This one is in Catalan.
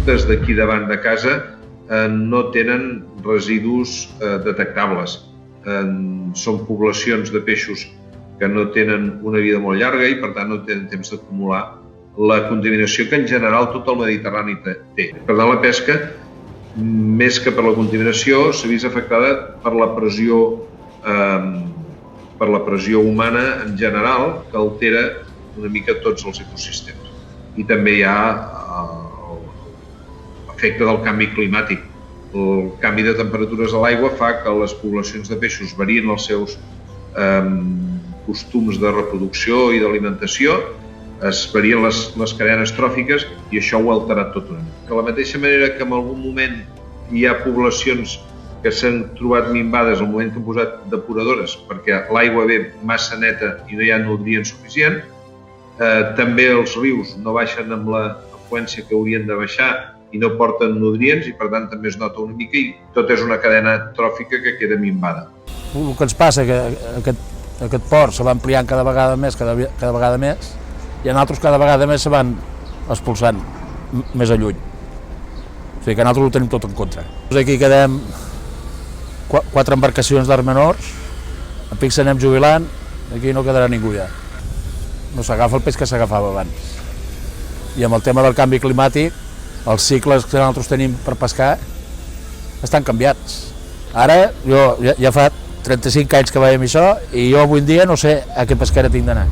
conductes d'aquí davant de casa no tenen residus detectables. Són poblacions de peixos que no tenen una vida molt llarga i per tant no tenen temps d'acumular la contaminació que en general tot el Mediterrani té. Per tant, la pesca, més que per la contaminació, s'ha vist afectada per la pressió humana en general, que altera una mica tots els ecosistemes. I també hi ha l'efecte del canvi climàtic. El canvi de temperatures a l'aigua fa que les poblacions de peixos varien els seus costums de reproducció i d'alimentació, es varien les cadenes tròfiques i això ho ha alterat tot una mica. De la mateixa manera que en algun moment hi ha poblacions que s'han trobat minvades al moment que han posat depuradores perquè l'aigua ve massa neta i no hi ha nutrients suficient, també els rius no baixen amb la freqüència que haurien de baixar i no porten nutrients i per tant també es nota una mica i tot és una cadena tròfica que queda minvada. El que ens passa és que aquest port se va ampliant cada vegada més i en altres cada vegada més se van expulsant més a lluny. O sigui que nosaltres ho tenim tot en contra. Aquí quedem 4 embarcacions d'arts menors, a pic s'anem jubilant, aquí no quedarà ningú ja. No s'agafa el peix que s'agafava abans. I amb el tema del canvi climàtic, els cicles que nosaltres tenim per pescar estan canviats. Ara, jo ja fa 35 anys que veiem això i jo avui en dia no sé a què pesquera tinc d'anar.